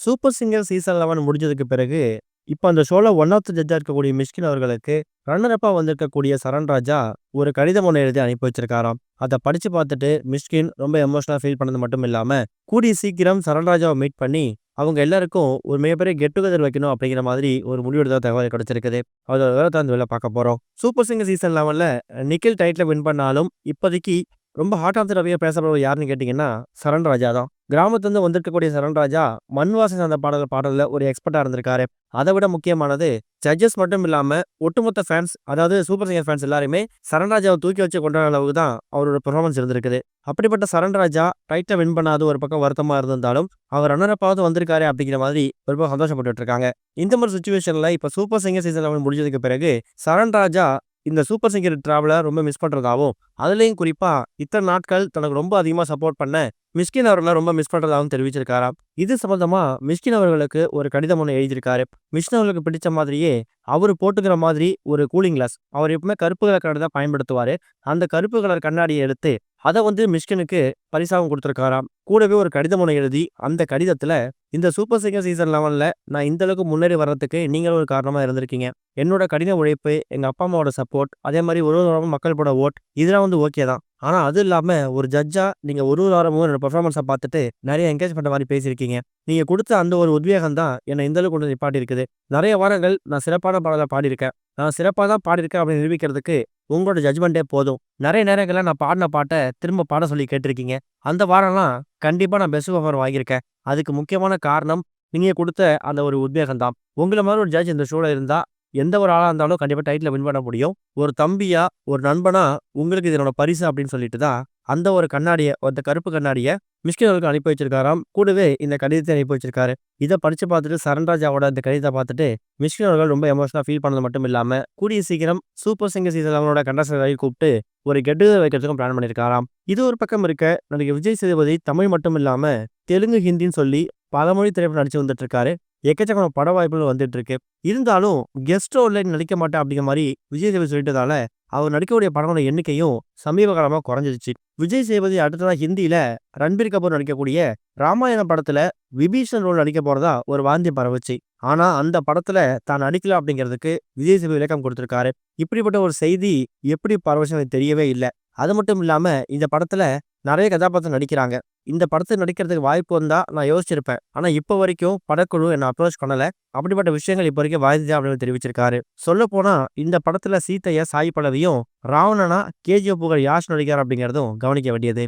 Super singer season 11 முடிஞ்சதுக்கு பிறகு, இப்ப அந்த ஷோல ஒன் ஆஃப் த ஜட்ஜா இருக்கக்கூடிய மிஷ்கின் அவர்களுக்கு, ரன்னர் அப்பா வந்திருக்கக்கூடிய சரண் ராஜா ஒரு கடிதம் ஒண்ணு எழுதி அனுப்பி வச்சிருக்காராம். அத படிச்சு பார்த்துட்டு மிஷ்கின் ரொம்ப எமோஷனலா ஃபீல் பண்ணது மட்டும் இல்லாம, கூடிய சீக்கிரம் சரண் ராஜாவ மீட் பண்ணி, அவங்க எல்லாருக்கும் ஒரு மிகப்பெரிய கெட் டுகெதர் வைக்கணும் அப்படிங்கிற மாதிரி ஒரு முடிவெடுத்த தகவல் கிடைச்சிருக்குது. அதோட விவரத்த இந்த வேல பார்க்க போறோம். சூப்பர் சிங்கர் சீசன் 11ல நிக்கில் டைட்டில வின் பண்ணாலும், இப்போதைக்கு ரொம்ப ஹார்ட் ஆஃப் த டெர்பியா பேசப்படுவது யாருன்னு கேட்டீங்கன்னா, சரண் ராஜா தான். கிராமத்துலருந்து வந்திருக்கக்கூடிய சரண் ராஜா, மண் வாசனை சார்ந்த பாடல்ல ஒரு எக்ஸ்பர்ட்டா இருந்திருக்காரு. அத விட முக்கியமானது, ஜட்ஜஸ் மட்டும் இல்லாம ஒட்டுமொத்த ஃபேன்ஸ், அதாவது சூப்பர் சிங்கர் ஃபேன்ஸ் எல்லாருமே சரண் ராஜாவ தூக்கி வச்சு கொண்டாடுற அளவுக்கு தான் அவரோட பெர்ஃபார்மன்ஸ் இருந்திருக்குது. அப்படிப்பட்ட சரண் ராஜா டைட்டில வின் பண்ணாதது ஒரு பக்கம் வருத்தமா இருந்திருந்தாலும், அவர் ரன்னர் அப்பாவது வந்திருக்காரே அப்படிங்கிற மாதிரி ஒரு பக்கம் சந்தோஷப்பட்டுட்டு இருக்காங்க. இந்த மாரி சிச்சுவேஷன்ல இப்ப சூப்பர் சிங்கர் சீசன் 11 முடிஞ்சதுக்கு பிறகு, சரண் ராஜா இந்த சூப்பர் சிங்கர் டிராவல ரொம்ப மிஸ் பண்றதாவும், அதுலயும் குறிப்பா இத்தன நாட்கள் தனக்கு ரொம்ப அதிகமா சப்போர்ட் பண்ண மிஷ்கின் அவர்கள ரொம்ப மிஸ் பண்றதாகவும் தெரிவிச்சிருக்காராம். இது சம்பந்தமா மிஷ்கின் அவர்களுக்கு ஒரு கடிதம் ஒண்ணு எழுதியிருக்காரு. மிஷ்கின் அவர்களுக்கு பிடிச்ச மாதிரியே அவரு போட்டுக்கிற மாதிரி ஒரு கூலிங் கிளாஸ். அவர் எப்பவுமே கருப்பு கலர் கண்ணாடி தான் பயன்படுத்துவாரு. அந்த கருப்பு கலர் கண்ணாடிய எடுத்து அத மிஷ்கினுக்கு பரிசாவும் குடுத்திருக்காராம். கூடவே ஒரு கடிதம் ஒண்ணு எழுதி, அந்த கடிதத்துல இந்த சூப்பர் சிங்கர் சீசன் 11ல நான் இந்த அளவுக்கு முன்னேறி வர்றதுக்கு நீங்களும் ஒரு காரணமா இருந்திருக்கீங்க. என்னோட கடின உழைப்பு, எங்க அப்பா அம்மாவோட சப்போர்ட், அதே மாரி ஒரு ஒரு வாரமும் மக்கள் போட ஓட் இதெல்லாம் ஓகே தான். ஆனா அது இல்லாம ஒரு ஜட்ஜா நீங்க ஒரு ஒரு வாரமும் என்னோட பெர்ஃபார்மன்ஸ பார்த்துட்டு நெறைய என்கரேஜ் பண்ற மாரி பேசியிருக்கீங்க. நீங்க குடுத்த அந்த ஒரு உத்வேகம் தான் என்ன இந்த அளவுக்கு கொண்டு வந்து நிப்பாட்டியிருக்குது. நெறைய வாரங்கள் நான் சிறப்பான பாடல பாடியிருக்கேன். நான் சிறப்பா தான் பாடியிருக்கேன் அப்படின்னு நிரூபிக்கிறதுக்கு உங்களோட ஜட்ஜ்மெண்ட்டே போதும். நெறைய நேரங்கள்ல நான் பாடுன பாட்ட திரும்ப பாட சொல்லி கேட்டிருக்கீங்க. அந்த வாரம்லாம் கண்டிப்பா நான் பெஸ்ட் பெர்ஃபார்மர் வாங்கியிருக்கேன். அதுக்கு முக்கியமான காரணம் நீங்க குடுத்த அந்த ஒரு உத்வேகம் தான். உங்கள மாரி ஒரு ஜட்ஜ் இந்த ஷோல இருந்தா, எந்த ஒரு ஆளா இருந்தாலும் கண்டிப்பா டைட்டில வின் பண்ண முடியும். ஒரு தம்பியா, ஒரு நண்பனா உங்களுக்கு இது என்னோட பரிசு அப்படின்னு சொல்லிட்டு தான், அந்த ஒரு கண்ணாடிய, அந்த கருப்பு கண்ணாடிய மிஷ்கின் அவர்களுக்கு அனுப்பி வச்சிருக்காராம். கூடவே இந்த கடிதத்த அனுப்பி வச்சிருக்காரு. இத படிச்சு பார்த்துட்டு சரண் ராஜாவோட இந்த கடிதத்த பார்த்துட்டு மிஷ்கின் அவர்கள் ரொம்ப எமோஷனலா ஃபீல் பண்ணது மட்டும் இல்லாம, கூடிய சீக்கிரம் சூப்பர் சிங்கர் சீசன் 11 கண்டஸ்டன்ட் எல்லாரையும் கூப்பிட்டு ஒரு கெட் டுகெதர் வைக்கிறதுக்கும் பிளான் பண்ணியிருக்காராம். இது ஒரு பக்கம் இருக்க, நடிகர் விஜய் சேதுபதி தமிழ் மட்டும் இல்லாம தெலுங்கு, ஹிந்தின்னு சொல்லி பல மொழி திரைப்படம் நடிச்சு வந்துட்டு இருக்காரு. எக்கச்சக்கமான பட வாய்ப்புகள் வந்துட்டு இருக்கு. இருந்தாலும் கெஸ்ட் ரோல்ல நடிக்க மாட்டேன் அப்படிங்கிற மாரி விஜய் சேதுபதி சொல்லிட்டதால, அவர் நடிக்கக்கூடிய படங்களோட எண்ணிக்கையும் சமீப காலமா குறைஞ்சிருச்சு. விஜய் சேதுபதி அடுத்ததா ஹிந்தியில ரன்பீர் கபூர் நடிக்கக்கூடிய ராமாயணம் படத்துல விபீஷன் ரோல் நடிக்க போறதா ஒரு வாந்தியம் பரவுச்சு. ஆனா அந்த படத்துல தான் நடிக்கல அப்படிங்கிறதுக்கு விஜய் சேதுபதி விளக்கம் கொடுத்திருக்காரு. இப்படிப்பட்ட ஒரு செய்தி எப்படி பரவுச்சுன்னு எனக்கு தெரியவே இல்ல. அது மட்டும் இல்லாம இந்த படத்துல நெறைய கதாபாத்திரம் நடிக்கிறாங்க. இந்த படத்துல நடிக்கிறதுக்கு வாய்ப்பு வந்தா நான் யோசிச்சிருப்பேன். ஆனா இப்ப வரைக்கும் படக்குழு என்ன அப்ரோச் பண்ணல. அப்படிப்பட்ட விஷயங்கள் இப்ப வரைக்கும் வாய்தா அப்படின்னு தெரிவிச்சிருக்காரு. சொல்லப்போனா இந்த படத்துல சீதைய சாய் பல்லவியும், ராவணனா கேஜிஎஃப் புகழ் யாஷ் நடிக்கிறார் அப்படிங்கிறதும் கவனிக்க வேண்டியது.